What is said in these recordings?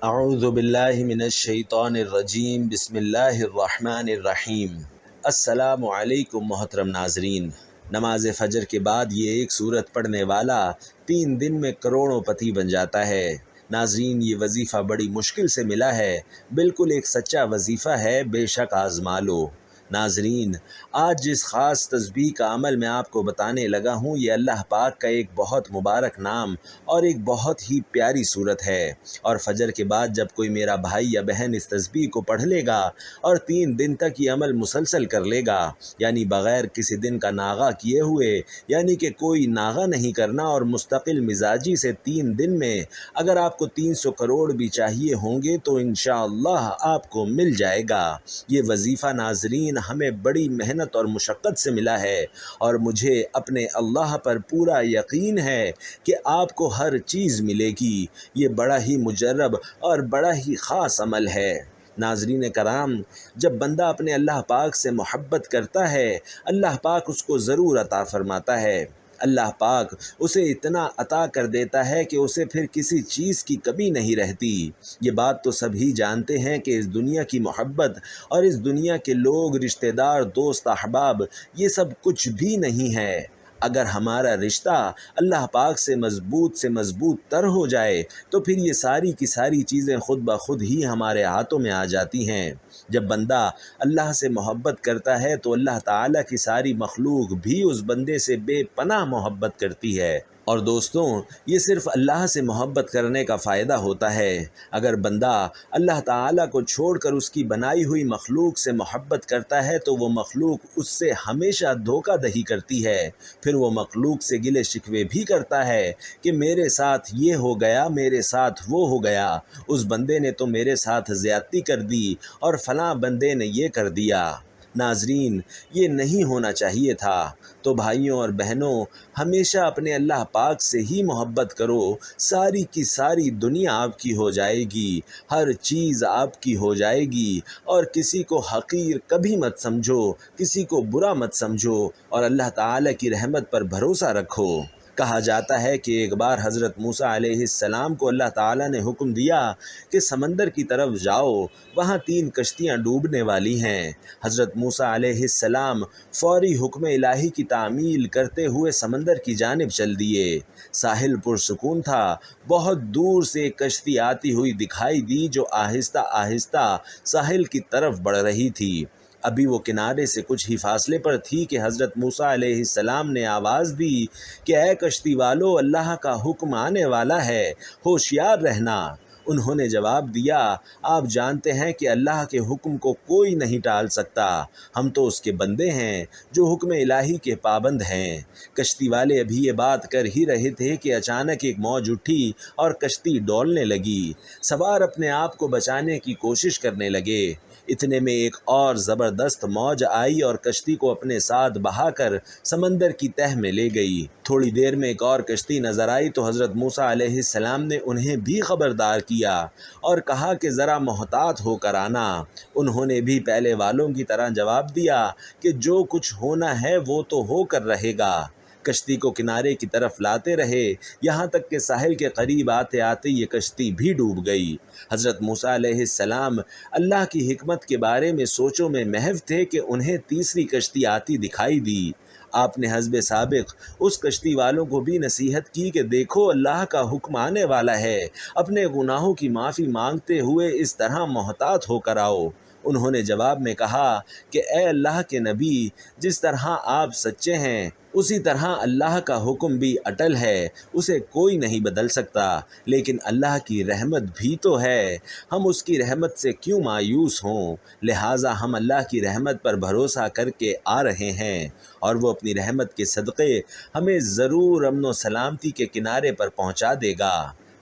اعوذ باللہ من الشیطان الرجیم، بسم اللہ الرحمن الرحیم۔ السلام علیکم محترم ناظرین۔ نماز فجر کے بعد یہ ایک سورت پڑھنے والا 3 دن میں کروڑوں پتی بن جاتا ہے۔ ناظرین، یہ وظیفہ بڑی مشکل سے ملا ہے، بالکل ایک سچا وظیفہ ہے، بے شک آزما لو۔ ناظرین، آج جس خاص تسبیح کا عمل میں آپ کو بتانے لگا ہوں، یہ اللہ پاک کا ایک بہت مبارک نام اور ایک بہت ہی پیاری صورت ہے، اور فجر کے بعد جب کوئی میرا بھائی یا بہن اس تسبیح کو پڑھ لے گا اور 3 دن تک یہ عمل مسلسل کر لے گا، یعنی بغیر کسی دن کا ناغہ کیے ہوئے، یعنی کہ کوئی ناغہ نہیں کرنا، اور مستقل مزاجی سے 3 دن میں اگر آپ کو 300 کروڑ بھی چاہیے ہوں گے تو انشاءاللہ آپ کو مل جائے گا۔ یہ وظیفہ ناظرین ہمیں بڑی محنت اور مشقت سے ملا ہے، اور مجھے اپنے اللہ پر پورا یقین ہے کہ آپ کو ہر چیز ملے گی۔ یہ بڑا ہی مجرب اور بڑا ہی خاص عمل ہے۔ ناظرین کرام، جب بندہ اپنے اللہ پاک سے محبت کرتا ہے، اللہ پاک اس کو ضرور عطا فرماتا ہے۔ اللہ پاک اسے اتنا عطا کر دیتا ہے کہ اسے پھر کسی چیز کی کمی نہیں رہتی۔ یہ بات تو سبھی جانتے ہیں کہ اس دنیا کی محبت اور اس دنیا کے لوگ، رشتہ دار، دوست، احباب، یہ سب کچھ بھی نہیں ہے۔ اگر ہمارا رشتہ اللہ پاک سے مضبوط تر ہو جائے تو پھر یہ ساری کی ساری چیزیں خود بخود ہی ہمارے ہاتھوں میں آ جاتی ہیں۔ جب بندہ اللہ سے محبت کرتا ہے تو اللہ تعالیٰ کی ساری مخلوق بھی اس بندے سے بے پناہ محبت کرتی ہے۔ اور دوستوں، یہ صرف اللہ سے محبت کرنے کا فائدہ ہوتا ہے۔ اگر بندہ اللہ تعالیٰ کو چھوڑ کر اس کی بنائی ہوئی مخلوق سے محبت کرتا ہے تو وہ مخلوق اس سے ہمیشہ دھوکہ دہی کرتی ہے۔ پھر وہ مخلوق سے گلے شکوے بھی کرتا ہے کہ میرے ساتھ یہ ہو گیا، میرے ساتھ وہ ہو گیا، اس بندے نے تو میرے ساتھ زیادتی کر دی اور فلاں بندے نے یہ کر دیا۔ ناظرین، یہ نہیں ہونا چاہیے تھا۔ تو بھائیوں اور بہنوں، ہمیشہ اپنے اللہ پاک سے ہی محبت کرو، ساری کی ساری دنیا آپ کی ہو جائے گی، ہر چیز آپ کی ہو جائے گی، اور کسی کو حقیر کبھی مت سمجھو، کسی کو برا مت سمجھو، اور اللہ تعالیٰ کی رحمت پر بھروسہ رکھو۔ کہا جاتا ہے کہ ایک بار حضرت موسیٰ علیہ السلام کو اللہ تعالیٰ نے حکم دیا کہ سمندر کی طرف جاؤ، وہاں 3 کشتیاں ڈوبنے والی ہیں۔ حضرت موسیٰ علیہ السلام فوری حکم الہی کی تعمیل کرتے ہوئے سمندر کی جانب چل دیے۔ ساحل پرسکون تھا، بہت دور سے ایک کشتی آتی ہوئی دکھائی دی جو آہستہ آہستہ ساحل کی طرف بڑھ رہی تھی۔ ابھی وہ کنارے سے کچھ ہی فاصلے پر تھی کہ حضرت موسیٰ علیہ السلام نے آواز دی کہ اے کشتی والو، اللہ کا حکم آنے والا ہے، ہوشیار رہنا۔ انہوں نے جواب دیا، آپ جانتے ہیں کہ اللہ کے حکم کو کوئی نہیں ٹال سکتا، ہم تو اس کے بندے ہیں جو حکم الہی کے پابند ہیں۔ کشتی والے ابھی یہ بات کر ہی رہے تھے کہ اچانک ایک موج اٹھی اور کشتی ڈولنے لگی۔ سوار اپنے آپ کو بچانے کی کوشش کرنے لگے۔ اتنے میں ایک اور زبردست موج آئی اور کشتی کو اپنے ساتھ بہا کر سمندر کی تہہ میں لے گئی۔ تھوڑی دیر میں ایک اور کشتی نظر آئی تو حضرت موسیٰ علیہ السلام نے انہیں بھی خبردار کیا اور کہا کہ ذرا محتاط ہو کر آنا۔ انہوں نے بھی پہلے والوں کی طرح جواب دیا کہ جو کچھ ہونا ہے وہ تو ہو کر رہے گا۔ کشتی کو کنارے کی طرف لاتے رہے، یہاں تک کہ ساحل کے قریب آتے آتے یہ کشتی بھی ڈوب گئی۔ حضرت موسیٰ علیہ السلام اللہ کی حکمت کے بارے میں سوچوں میں محو تھے کہ انہیں تیسری کشتی آتی دکھائی دی۔ آپ نے حسب سابق اس کشتی والوں کو بھی نصیحت کی کہ دیکھو، اللہ کا حکم آنے والا ہے، اپنے گناہوں کی معافی مانگتے ہوئے اس طرح محتاط ہو کر آؤ۔ انہوں نے جواب میں کہا کہ اے اللہ کے نبی، جس طرح آپ سچے ہیں اسی طرح اللہ کا حکم بھی اٹل ہے، اسے کوئی نہیں بدل سکتا، لیکن اللہ کی رحمت بھی تو ہے، ہم اس کی رحمت سے کیوں مایوس ہوں؟ لہٰذا ہم اللہ کی رحمت پر بھروسہ کر کے آ رہے ہیں، اور وہ اپنی رحمت کے صدقے ہمیں ضرور امن و سلامتی کے کنارے پر پہنچا دے گا۔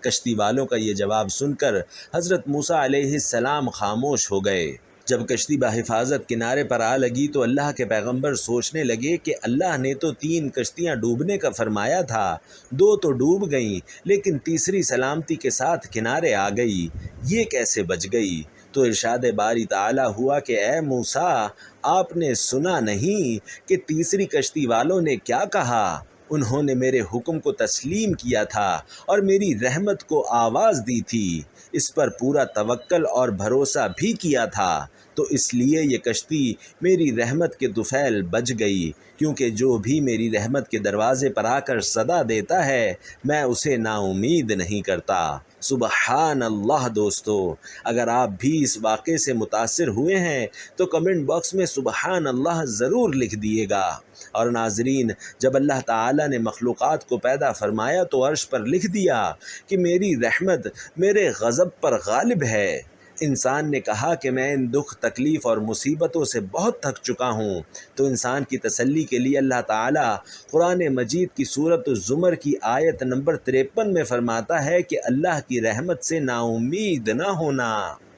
کشتی والوں کا یہ جواب سن کر حضرت موسیٰ علیہ السلام خاموش ہو گئے۔ جب کشتی بحفاظت کنارے پر آ لگی تو اللہ کے پیغمبر سوچنے لگے کہ اللہ نے تو 3 کشتیاں ڈوبنے کا فرمایا تھا، 2 تو ڈوب گئیں، لیکن تیسری سلامتی کے ساتھ کنارے آ گئی، یہ کیسے بچ گئی؟ تو ارشاد باری تعالیٰ ہوا کہ اے موسیٰ، آپ نے سنا نہیں کہ تیسری کشتی والوں نے کیا کہا؟ انہوں نے میرے حکم کو تسلیم کیا تھا اور میری رحمت کو آواز دی تھی، اس پر پورا توکل اور بھروسہ بھی کیا تھا، تو اس لیے یہ کشتی میری رحمت کے طفیل بچ گئی، کیونکہ جو بھی میری رحمت کے دروازے پر آ کر صدا دیتا ہے میں اسے نا امید نہیں کرتا۔ سبحان اللہ۔ دوستو، اگر آپ بھی اس واقعے سے متاثر ہوئے ہیں تو کمنٹ باکس میں سبحان اللہ ضرور لکھ دیے گا۔ اور ناظرین، جب اللہ تعالیٰ نے مخلوقات کو پیدا فرمایا تو عرش پر لکھ دیا کہ میری رحمت میرے غضب پر غالب ہے۔ انسان نے کہا کہ میں ان دکھ، تکلیف اور مصیبتوں سے بہت تھک چکا ہوں، تو انسان کی تسلی کے لیے اللہ تعالیٰ قرآن مجید کی سورۃ الزمر کی آیت نمبر 53 میں فرماتا ہے کہ اللہ کی رحمت سے نا امید نہ ہونا۔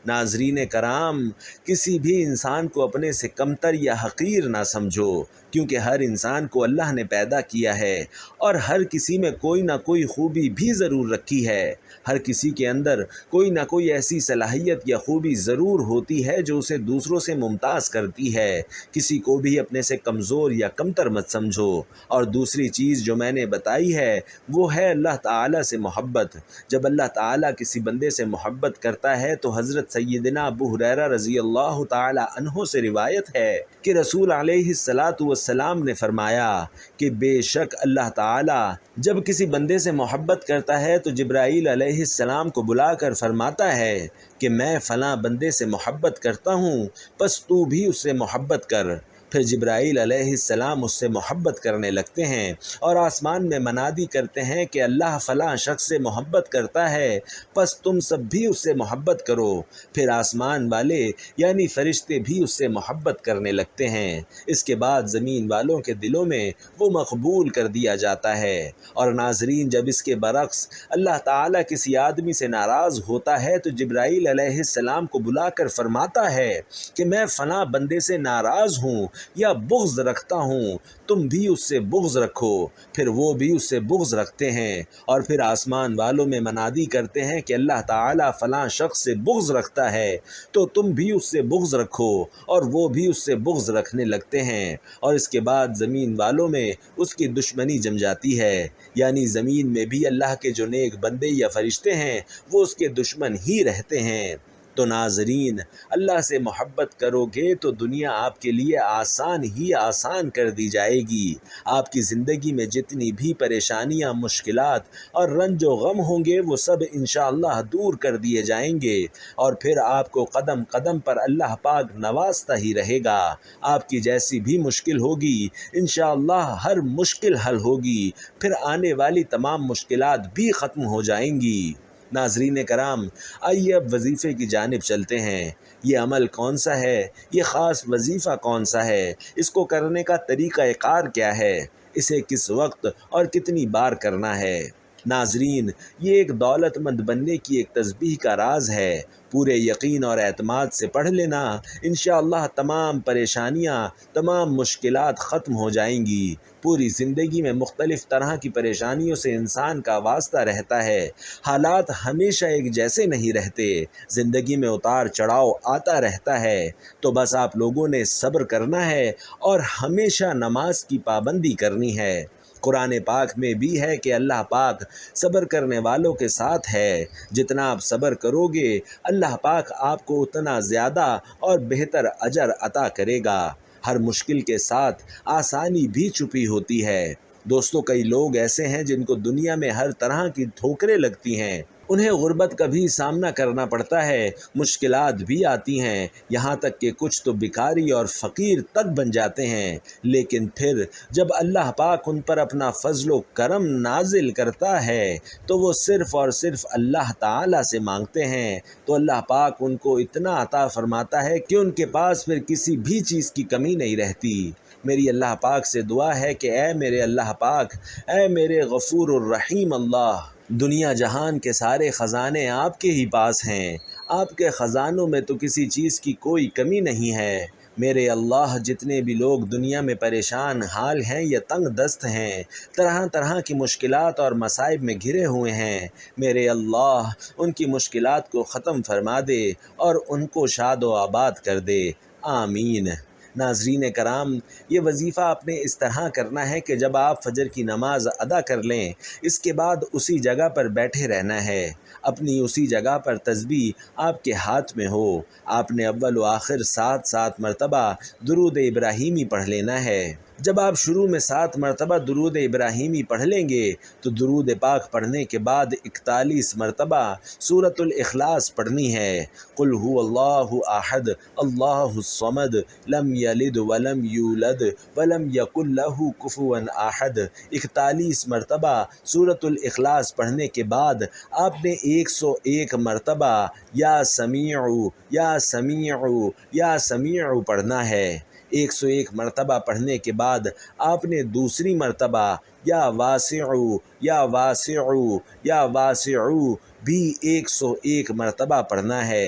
ناظرین کرام، کسی بھی انسان کو اپنے سے کمتر یا حقیر نہ سمجھو، کیونکہ ہر انسان کو اللہ نے پیدا کیا ہے اور ہر کسی میں کوئی نہ کوئی خوبی بھی ضرور رکھی ہے۔ ہر کسی کے اندر کوئی نہ کوئی ایسی صلاحیت یا خوبی ضرور ہوتی ہے جو اسے دوسروں سے ممتاز کرتی ہے۔ کسی کو بھی اپنے سے کمزور یا کمتر مت سمجھو۔ اور دوسری چیز جو میں نے بتائی ہے وہ ہے اللہ تعالیٰ سے محبت۔ جب اللہ تعالیٰ کسی بندے سے محبت کرتا ہے تو حضرت سیدنا ابو ہریرہ رضی اللہ تعالی عنہ سے روایت ہے کہ رسول علیہ السلام نے فرمایا کہ بے شک اللہ تعالیٰ جب کسی بندے سے محبت کرتا ہے تو جبرائیل علیہ السلام کو بلا کر فرماتا ہے کہ میں فلاں بندے سے محبت کرتا ہوں، پس تو بھی اس سے محبت کر۔ پھر جبرائیل علیہ السلام اس سے محبت کرنے لگتے ہیں اور آسمان میں منادی کرتے ہیں کہ اللہ فلاں شخص سے محبت کرتا ہے، پس تم سب بھی اس سے محبت کرو۔ پھر آسمان والے یعنی فرشتے بھی اس سے محبت کرنے لگتے ہیں۔ اس کے بعد زمین والوں کے دلوں میں وہ مقبول کر دیا جاتا ہے۔ اور ناظرین، جب اس کے برعکس اللہ تعالیٰ کسی آدمی سے ناراض ہوتا ہے تو جبرائیل علیہ السلام کو بلا کر فرماتا ہے کہ میں فلاں بندے سے ناراض ہوں یا بغض رکھتا ہوں، تم بھی اس سے بغض رکھو۔ پھر وہ بھی اس سے بغض رکھتے ہیں اور پھر آسمان والوں میں منادی کرتے ہیں کہ اللہ تعالیٰ فلاں شخص سے بغض رکھتا ہے تو تم بھی اس سے بغض رکھو، اور وہ بھی اس سے بغض رکھنے لگتے ہیں۔ اور اس کے بعد زمین والوں میں اس کی دشمنی جم جاتی ہے، یعنی زمین میں بھی اللہ کے جو نیک بندے یا فرشتے ہیں وہ اس کے دشمن ہی رہتے ہیں۔ تو ناظرین، اللہ سے محبت کرو گے تو دنیا آپ کے لیے آسان ہی آسان کر دی جائے گی۔ آپ کی زندگی میں جتنی بھی پریشانیاں، مشکلات اور رنج و غم ہوں گے وہ سب انشاءاللہ دور کر دیے جائیں گے، اور پھر آپ کو قدم قدم پر اللہ پاک نوازتا ہی رہے گا۔ آپ کی جیسی بھی مشکل ہوگی انشاءاللہ ہر مشکل حل ہوگی، پھر آنے والی تمام مشکلات بھی ختم ہو جائیں گی۔ ناظرین کرام، آئیے اب وظیفے کی جانب چلتے ہیں۔ یہ عمل کون سا ہے؟ یہ خاص وظیفہ کون سا ہے؟ اس کو کرنے کا طریقہ کار کیا ہے؟ اسے کس وقت اور کتنی بار کرنا ہے؟ ناظرین، یہ ایک دولت مند بننے کی ایک تسبیح کا راز ہے۔ پورے یقین اور اعتماد سے پڑھ لینا، انشاءاللہ تمام پریشانیاں، تمام مشکلات ختم ہو جائیں گی۔ پوری زندگی میں مختلف طرح کی پریشانیوں سے انسان کا واسطہ رہتا ہے۔ حالات ہمیشہ ایک جیسے نہیں رہتے، زندگی میں اتار چڑھاؤ آتا رہتا ہے۔ تو بس آپ لوگوں نے صبر کرنا ہے اور ہمیشہ نماز کی پابندی کرنی ہے۔ قرآن پاک میں بھی ہے کہ اللہ پاک صبر کرنے والوں کے ساتھ ہے۔ جتنا آپ صبر کرو گے اللہ پاک آپ کو اتنا زیادہ اور بہتر اجر عطا کرے گا۔ ہر مشکل کے ساتھ آسانی بھی چھپی ہوتی ہے۔ دوستو، کئی لوگ ایسے ہیں جن کو دنیا میں ہر طرح کی ٹھوکریں لگتی ہیں، انہیں غربت کا بھی سامنا کرنا پڑتا ہے، مشکلات بھی آتی ہیں، یہاں تک کہ کچھ تو بھکاری اور فقیر تک بن جاتے ہیں، لیکن پھر جب اللہ پاک ان پر اپنا فضل و کرم نازل کرتا ہے تو وہ صرف اور صرف اللہ تعالیٰ سے مانگتے ہیں، تو اللہ پاک ان کو اتنا عطا فرماتا ہے کہ ان کے پاس پھر کسی بھی چیز کی کمی نہیں رہتی۔ میری اللہ پاک سے دعا ہے کہ اے میرے اللہ پاک، اے میرے غفور الرحیم اللہ، دنیا جہان کے سارے خزانے آپ کے ہی پاس ہیں، آپ کے خزانوں میں تو کسی چیز کی کوئی کمی نہیں ہے۔ میرے اللہ، جتنے بھی لوگ دنیا میں پریشان حال ہیں یا تنگ دست ہیں، طرح طرح کی مشکلات اور مصائب میں گھرے ہوئے ہیں، میرے اللہ ان کی مشکلات کو ختم فرما دے اور ان کو شاد و آباد کر دے، آمین۔ ناظرین کرام، یہ وظیفہ آپ نے اس طرح کرنا ہے کہ جب آپ فجر کی نماز ادا کر لیں، اس کے بعد اسی جگہ پر بیٹھے رہنا ہے، اپنی اسی جگہ پر تسبیح آپ کے ہاتھ میں ہو، آپ نے اول و آخر 7 مرتبہ درود ابراہیمی پڑھ لینا ہے۔ جب آپ شروع میں 7 مرتبہ درود ابراہیمی پڑھ لیں گے تو درود پاک پڑھنے کے بعد 41 مرتبہ سورۃ الاخلاص پڑھنی ہے۔ قل هو اللہ احد اللہ الصمد لم یلد ولم یولد ولم یکن لہ کفوا احد، 41 مرتبہ سورۃ الاخلاص پڑھنے کے بعد آپ نے 101 مرتبہ یا سمیع یا سمیع یا سمیع پڑھنا ہے۔ 101 مرتبہ پڑھنے کے بعد آپ نے دوسری مرتبہ یا واسع یا واسع یا واسع بھی 101 مرتبہ پڑھنا ہے۔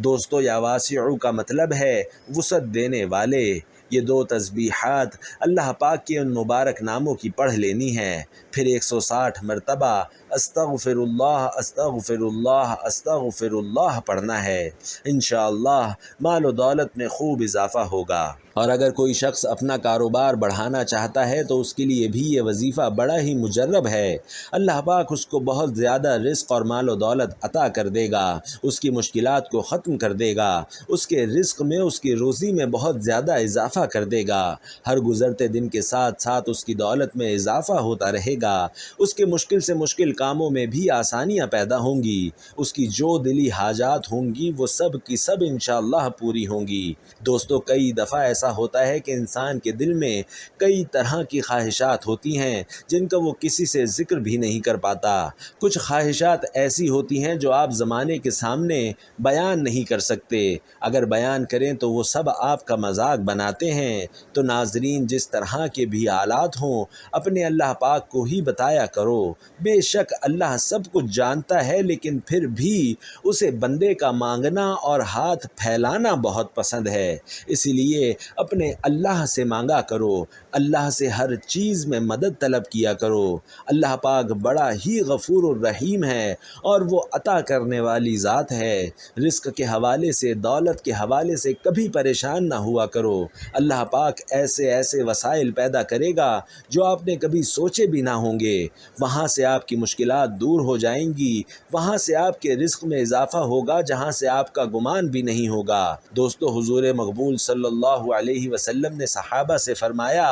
دوستو، یا واسع کا مطلب ہے وسعت دینے والے۔ یہ 2 تسبیحات اللہ پاک کے ان مبارک ناموں کی پڑھ لینی ہے، پھر 160 مرتبہ استغفر اللہ استغفر اللہ استغفر اللہ پڑھنا ہے۔ انشاءاللہ مال و دولت میں خوب اضافہ ہوگا۔ اور اگر کوئی شخص اپنا کاروبار بڑھانا چاہتا ہے تو اس کے لیے بھی یہ وظیفہ بڑا ہی مجرب ہے۔ اللہ پاک اس کو بہت زیادہ رزق اور مال و دولت عطا کر دے گا، اس کی مشکلات کو ختم کر دے گا، اس کے رزق میں، اس کی روزی میں بہت زیادہ اضافہ کر دے گا۔ ہر گزرتے دن کے ساتھ ساتھ اس کی دولت میں اضافہ ہوتا رہے گا، اس کے مشکل سے مشکل کاموں میں بھی آسانیاں پیدا ہوں گی، اس کی جو دلی حاجات ہوں گی وہ سب کی سب انشاءاللہ پوری ہوں گی۔ دوستو، کئی دفعہ ایسا ہوتا ہے کہ انسان کے دل میں کئی طرح کی خواہشات ہوتی ہیں جن کا وہ کسی سے ذکر بھی نہیں کر پاتا۔ کچھ خواہشات ایسی ہوتی ہیں جو آپ زمانے کے سامنے بیان نہیں کر سکتے، اگر بیان کریں تو وہ سب آپ کا مذاق بناتے ہیں۔ تو ناظرین، جس طرح کے بھی حالات ہوں، اپنے اللہ پاک کو ہی بتایا کرو۔ بے شک اللہ سب کچھ جانتا ہے، لیکن پھر بھی اسے بندے کا مانگنا اور ہاتھ پھیلانا بہت پسند ہے، اسی لیے اپنے اللہ سے مانگا کرو، اللہ سے ہر چیز میں مدد طلب کیا کرو۔ اللہ پاک بڑا ہی غفور الرحیم ہے اور وہ عطا کرنے والی ذات ہے۔ رزق کے حوالے سے، دولت کے حوالے سے کبھی پریشان نہ ہوا کرو۔ اللہ پاک ایسے ایسے وسائل پیدا کرے گا جو آپ نے کبھی سوچے بھی نہ ہوں گے، وہاں سے آپ کی مشکلات دور ہو جائیں گی، وہاں سے آپ کے رزق میں اضافہ ہوگا جہاں سے آپ کا گمان بھی نہیں ہوگا۔ دوستو، حضور مقبول صلی اللہ علیہ وسلم نے صحابہ سے فرمایا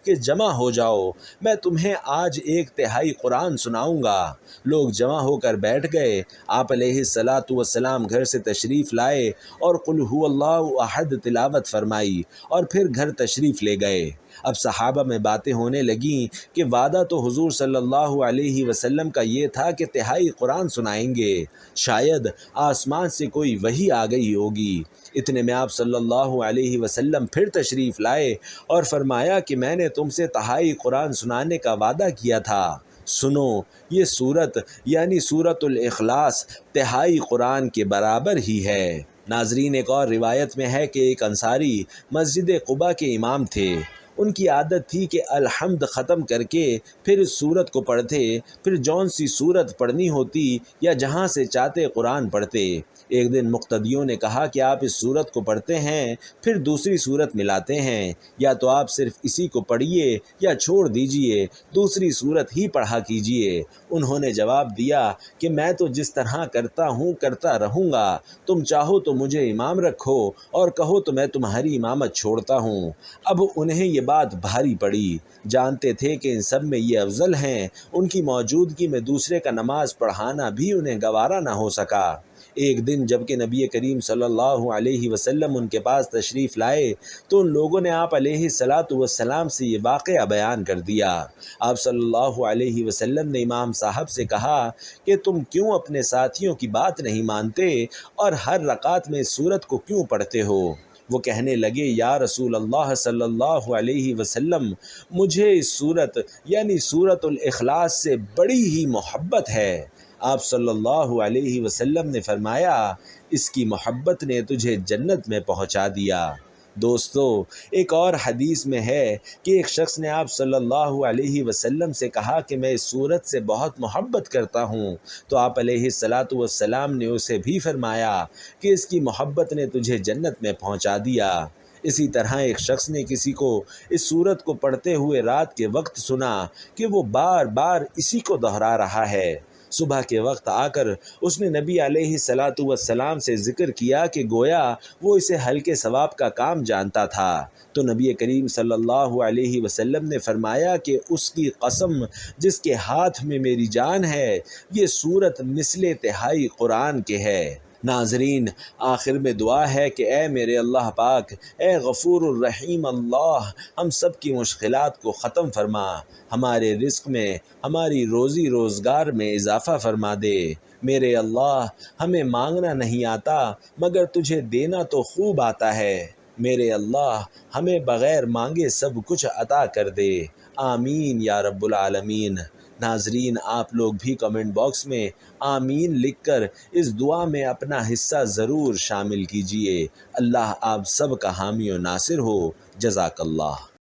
کہ جمع ہو جاؤ، میں تمہیں آج 1/3 قرآن سناؤں گا۔ لوگ جمع ہو کر بیٹھ گئے۔ آپ علیہ الصلاۃ والسلام گھر سے تشریف لائے اور قل هو اللہ احد تلاوت فرمائی اور پھر گھر تشریف لے گئے۔ اب صحابہ میں باتیں ہونے لگیں کہ وعدہ تو حضور صلی اللہ علیہ وسلم کا یہ تھا کہ 1/3 قرآن سنائیں گے، شاید آسمان سے کوئی وحی آ گئی ہوگی۔ اتنے میں آپ صلی اللہ علیہ وسلم پھر تشریف لائے اور فرمایا کہ میں نے تم سے 1/3 قرآن سنانے کا وعدہ کیا تھا، سنو، یہ سورت یعنی سورۃ الاخلاص 1/3 قرآن کے برابر ہی ہے۔ ناظرین، ایک اور روایت میں ہے کہ ایک انصاری مسجد قباء کے امام تھے۔ ان کی عادت تھی کہ الحمد ختم کر کے پھر اس سورت کو پڑھتے، پھر جون سی سورت پڑھنی ہوتی یا جہاں سے چاہتے قرآن پڑھتے۔ ایک دن مقتدیوں نے کہا کہ آپ اس سورت کو پڑھتے ہیں پھر دوسری سورت ملاتے ہیں، یا تو آپ صرف اسی کو پڑھیے یا چھوڑ دیجئے، دوسری سورت ہی پڑھا کیجئے۔ انہوں نے جواب دیا کہ میں تو جس طرح کرتا ہوں کرتا رہوں گا، تم چاہو تو مجھے امام رکھو اور کہو تو میں تمہاری امامت چھوڑتا ہوں۔ اب انہیں یہ بات بھاری پڑی، جانتے تھے کہ ان سب میں یہ افضل ہیں، ان کی موجودگی میں دوسرے کا نماز پڑھانا بھی انہیں گوارا نہ ہو سکا۔ ایک دن جب کہ نبی کریم صلی اللہ علیہ وسلم ان کے پاس تشریف لائے تو ان لوگوں نے آپ علیہ الصلاۃ والسلام سے یہ واقعہ بیان کر دیا۔ آپ صلی اللہ علیہ وسلم نے امام صاحب سے کہا کہ تم کیوں اپنے ساتھیوں کی بات نہیں مانتے اور ہر رکعت میں اس سورت کو کیوں پڑھتے ہو؟ وہ کہنے لگے، یا رسول اللہ صلی اللہ علیہ وسلم، مجھے اس سورت یعنی سورۃ الاخلاص سے بڑی ہی محبت ہے۔ آپ صلی اللہ علیہ وسلم نے فرمایا، اس کی محبت نے تجھے جنت میں پہنچا دیا۔ دوستو، ایک اور حدیث میں ہے کہ ایک شخص نے آپ صلی اللہ علیہ وسلم سے کہا کہ میں اس سورت سے بہت محبت کرتا ہوں، تو آپ علیہ الصلاۃ والسلام نے اسے بھی فرمایا کہ اس کی محبت نے تجھے جنت میں پہنچا دیا۔ اسی طرح ایک شخص نے کسی کو اس سورت کو پڑھتے ہوئے رات کے وقت سنا کہ وہ بار بار اسی کو دہرا رہا ہے۔ صبح کے وقت آ کر اس نے نبی علیہ الصلاۃ والسلام سے ذکر کیا کہ گویا وہ اسے ہلکے ثواب کا کام جانتا تھا، تو نبی کریم صلی اللہ علیہ وسلم نے فرمایا کہ اس کی قسم جس کے ہاتھ میں میری جان ہے، یہ سورت مثل تہائی قرآن کے ہے۔ ناظرین، آخر میں دعا ہے کہ اے میرے اللہ پاک، اے غفور الرحیم اللہ، ہم سب کی مشکلات کو ختم فرما، ہمارے رزق میں، ہماری روزی روزگار میں اضافہ فرما دے۔ میرے اللہ، ہمیں مانگنا نہیں آتا مگر تجھے دینا تو خوب آتا ہے۔ میرے اللہ، ہمیں بغیر مانگے سب کچھ عطا کر دے، آمین یا رب العالمین۔ ناظرین، آپ لوگ بھی کمنٹ باکس میں آمین لکھ کر اس دعا میں اپنا حصہ ضرور شامل کیجیے۔ اللہ آپ سب کا حامی و ناصر ہو۔ جزاک اللہ۔